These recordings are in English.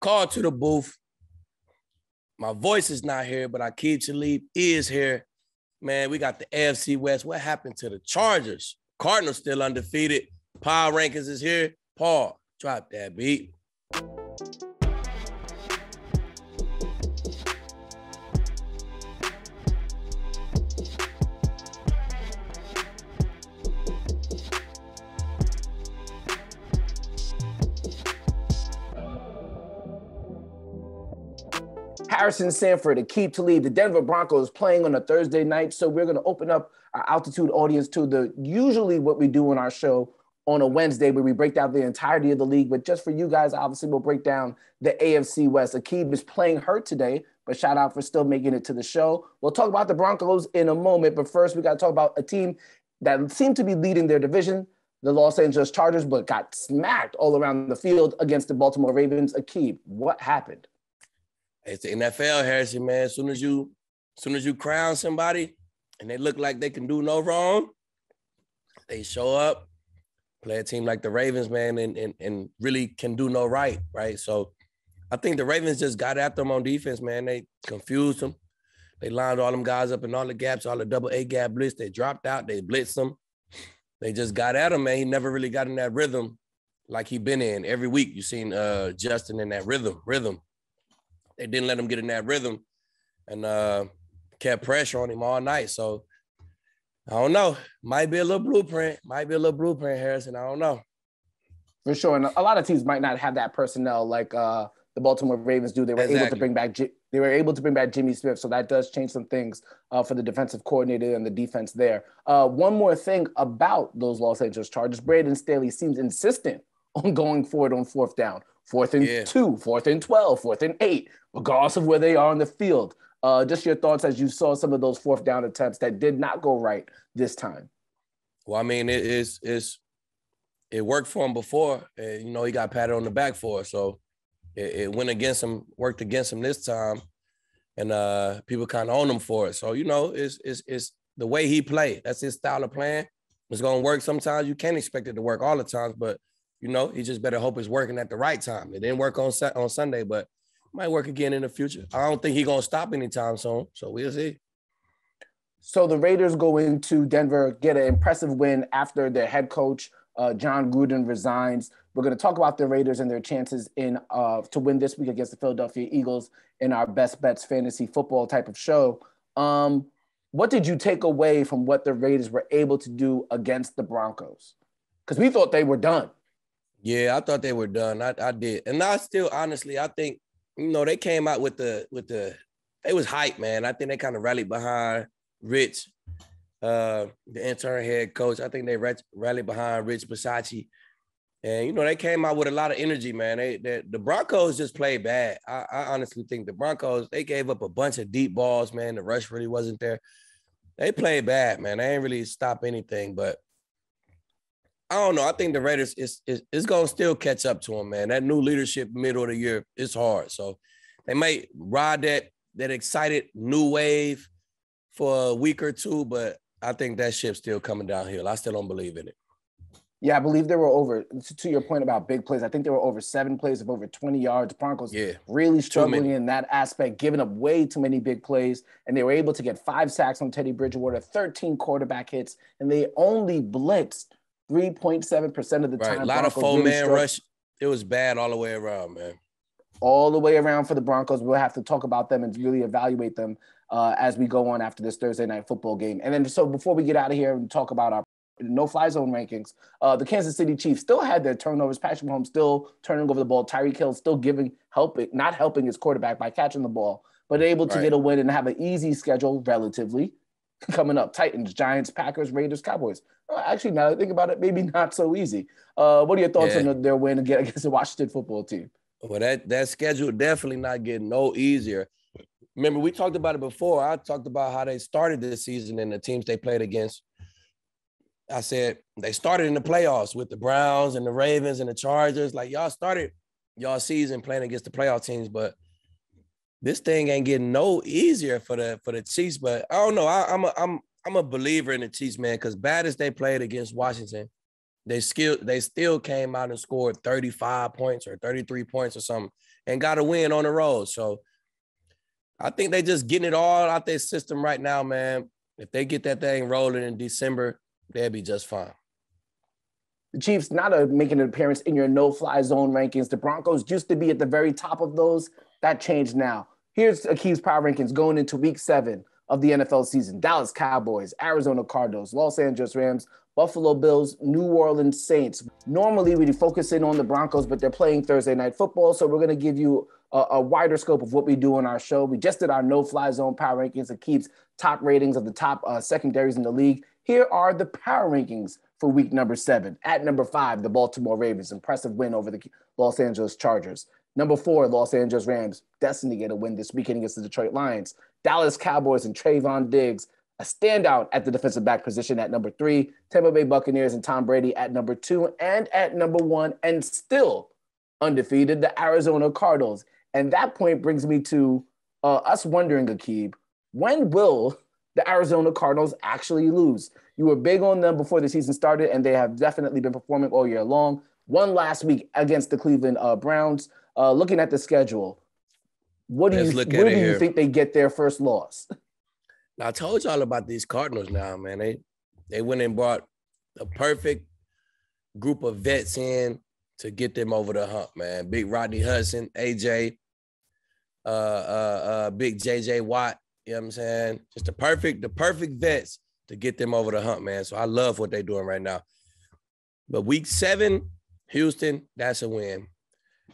call to the booth. My voice is not here, but Aqib Talib is here. Man, we got the AFC West. What happened to the Chargers? Cardinals still undefeated. Power Rankings is here. Paul, drop that beat. Harrison Sanford, Aqib Talib, the Denver Broncos playing on a Thursday night. So we're going to open up our altitude audience to the usually what we do on our show on a Wednesday where we break down the entirety of the league. But just for you guys, obviously, we'll break down the AFC West. Aqib is playing hurt today, but shout out for still making it to the show. We'll talk about the Broncos in a moment. But first, we got to talk about a team that seemed to be leading their division, the Los Angeles Chargers, but got smacked all around the field against the Baltimore Ravens. Aqib, what happened? It's the NFL, Harrison, man. As soon as you crown somebody and they look like they can do no wrong, they show up, play a team like the Ravens, man, and really can do no right? So I think the Ravens just got after them on defense, man. They confused them. They lined all them guys up in all the gaps, all the double A gap blitz. They dropped out. They blitzed them. They just got at him, man. He never really got in that rhythm like he been in. Every week you seen Justin in that rhythm. They didn't let him get in that rhythm and kept pressure on him all night. So, I don't know. Might be a little blueprint, Harrison. I don't know. For sure. And a lot of teams might not have that personnel like the Baltimore Ravens do. They were able to bring back Jimmy Smith. So that does change some things for the defensive coordinator and the defense there. One more thing about those Los Angeles Chargers. Brandon Staley seems insistent on going forward on fourth down. 4th and 2, 4th and 12, 4th and 8, regardless of where they are on the field. Just your thoughts as you saw some of those fourth down attempts that did not go right this time. Well, I mean, it worked for him before. And, he got patted on the back for it. So it went against him, worked against him this time. And people kind of own him for it. So, it's the way he played. That's his style of playing. It's going to work sometimes. You can't expect it to work all the times, but he just better hope it's working at the right time. It didn't work on Sunday, but might work again in the future. I don't think he's going to stop anytime soon, so we'll see. So the Raiders go into Denver, get an impressive win after their head coach, John Gruden, resigns. We're going to talk about the Raiders and their chances to win this week against the Philadelphia Eagles in our Best Bets fantasy football type of show. What did you take away from what the Raiders were able to do against the Broncos? Because we thought they were done. Yeah, I thought they were done. I did. And I still, honestly, I think, they came out with the it was hype, man. I think they kind of rallied behind Rich, the intern head coach. I think they rallied behind Rich Bisaccia. And, they came out with a lot of energy, man. The Broncos just played bad. I honestly think the Broncos, they gave up a bunch of deep balls, man. The rush really wasn't there. They played bad, man. They ain't really stop anything, but I don't know. I think the Raiders is going to still catch up to them, man. That new leadership middle of the year is hard. So they might ride that excited new wave for a week or two, but I think that ship's still coming downhill. I still don't believe in it. Yeah, I believe there were over, to your point about big plays, I think there were over 7 plays of over 20 yards. Broncos really struggling in that aspect, giving up way too many big plays, and they were able to get 5 sacks on Teddy Bridgewater, 13 quarterback hits, and they only blitzed 3.7% of the time. A lot of 4-man rush. It was bad all the way around, man. All the way around for the Broncos. We'll have to talk about them and really evaluate them as we go on after this Thursday night football game. And then so before we get out of here and talk about our no-fly zone rankings, the Kansas City Chiefs still had their turnovers. Patrick Mahomes still turning over the ball. Tyreek Hill still not helping his quarterback by catching the ball, but able to get a win and have an easy schedule relatively coming up. Titans, Giants, Packers, Raiders, Cowboys. Actually, now that I think about it, maybe not so easy. What are your thoughts on their win against the Washington football team? Well, that schedule definitely not getting no easier. Remember, we talked about it before. I talked about how they started this season and the teams they played against. I said they started in the playoffs with the Browns and the Ravens and the Chargers. Like, y'all started y'all season playing against the playoff teams, but this thing ain't getting no easier for the Chiefs. But I don't know. I'm a believer in the Chiefs, man, because bad as they played against Washington, they still came out and scored 35 points or 33 points or something and got a win on the road. So I think they just getting it all out their system right now, man. If they get that thing rolling in December, they'll be just fine. The Chiefs not making an appearance in your no-fly zone rankings. The Broncos used to be at the very top of those. That changed now. Here's Aqib's power rankings going into week 7 of the NFL season. Dallas Cowboys, Arizona Cardinals, Los Angeles Rams, Buffalo Bills, New Orleans Saints. Normally, we focus in on the Broncos, but they're playing Thursday Night Football, so we're going to give you a wider scope of what we do on our show. We just did our no-fly zone power rankings. It keeps top ratings of the top secondaries in the league. Here are the power rankings for week number 7. At number 5, the Baltimore Ravens, impressive win over the Los Angeles Chargers. Number 4, Los Angeles Rams, destined to get a win this weekend against the Detroit Lions. Dallas Cowboys and Trayvon Diggs, a standout at the defensive back position at number 3. Tampa Bay Buccaneers and Tom Brady at number 2. And at number 1, and still undefeated, the Arizona Cardinals. And that point brings me to us wondering, Aqib, when will the Arizona Cardinals actually lose? You were big on them before the season started, and they have definitely been performing all year long. One last week against the Cleveland Browns. Looking at the schedule, where do you think they get their first loss? Now, I told y'all about these Cardinals now, man. They went and brought a perfect group of vets in to get them over the hump, man. Big Rodney Hudson, AJ, big JJ Watt, you know what I'm saying? Just the perfect vets to get them over the hump, man. So I love what they're doing right now. But week 7, Houston, that's a win.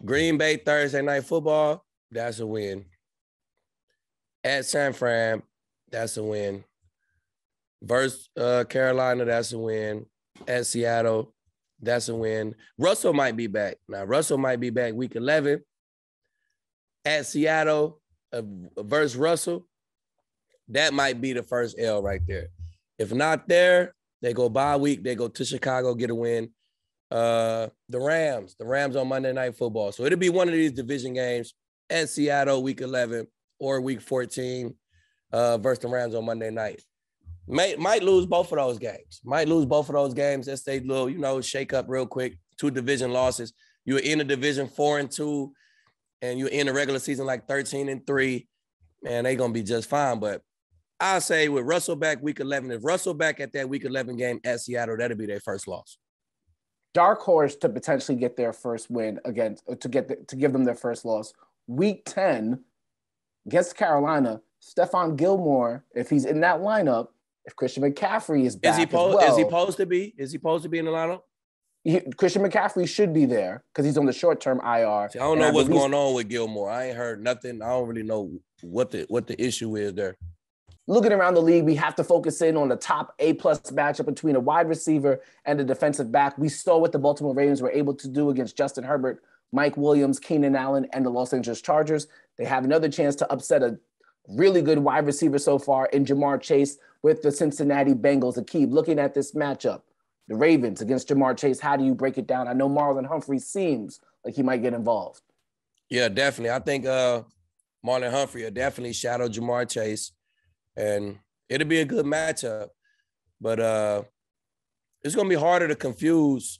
Green Bay, Thursday Night Football, that's a win. At San Fran, that's a win. Versus Carolina, that's a win. At Seattle, that's a win. Russell might be back. Now, Russell might be back week 11. At Seattle versus Russell, that might be the first L right there. If not there, they go bye week. They go to Chicago, get a win. The Rams on Monday Night Football. So it'll be one of these division games at Seattle week 11 or week 14 versus the Rams on Monday night. Might lose both of those games. Let's say little, shake up real quick. 2 division losses. You're in a division 4-2, and you're in the regular season like 13-3. Man, they gonna be just fine. But I say with Russell back week 11, if Russell back at that week 11 game at Seattle, that'll be their first loss. Dark horse to potentially get their first win against to give them their first loss. Week 10 against Carolina, Stephon Gilmore, if he's in that lineup, if Christian McCaffrey is back is he supposed to be in the lineup? Christian McCaffrey should be there because he's on the short-term IR. See, I don't know what's going on with Gilmore. I ain't heard nothing. I don't really know what the issue is there. Looking around the league, we have to focus in on the top A-plus matchup between a wide receiver and a defensive back. We saw what the Baltimore Ravens were able to do against Justin Herbert, Mike Williams, Keenan Allen, and the Los Angeles Chargers. They have another chance to upset a really good wide receiver so far in Jamar Chase with the Cincinnati Bengals. Aqib, looking at this matchup, the Ravens against Jamar Chase, how do you break it down? I know Marlon Humphrey seems like he might get involved. Yeah, definitely. I think Marlon Humphrey will definitely shadow Jamar Chase. And it'll be a good matchup, but it's going to be harder to confuse.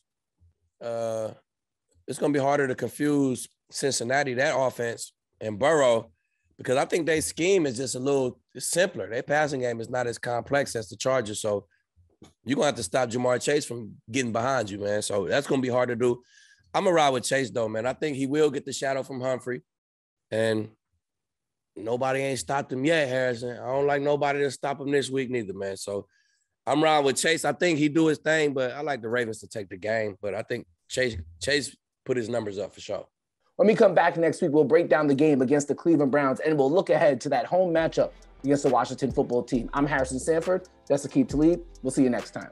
It's going to be harder to confuse Cincinnati, that offense, and Burrow, because I think their scheme is just a little simpler. Their passing game is not as complex as the Chargers, so you're going to have to stop Jamar Chase from getting behind you, man. So that's going to be hard to do. I'm going to ride with Chase, though, man. I think he will get the shadow from Humphrey, and nobody ain't stopped him yet, Harrison. I don't like nobody to stop him this week neither, man. So I'm riding with Chase. I think he do his thing, but I like the Ravens to take the game. But I think Chase put his numbers up for sure. When we come back next week, we'll break down the game against the Cleveland Browns, and we'll look ahead to that home matchup against the Washington football team. I'm Harrison Sanford. That's Aqib Talib. We'll see you next time.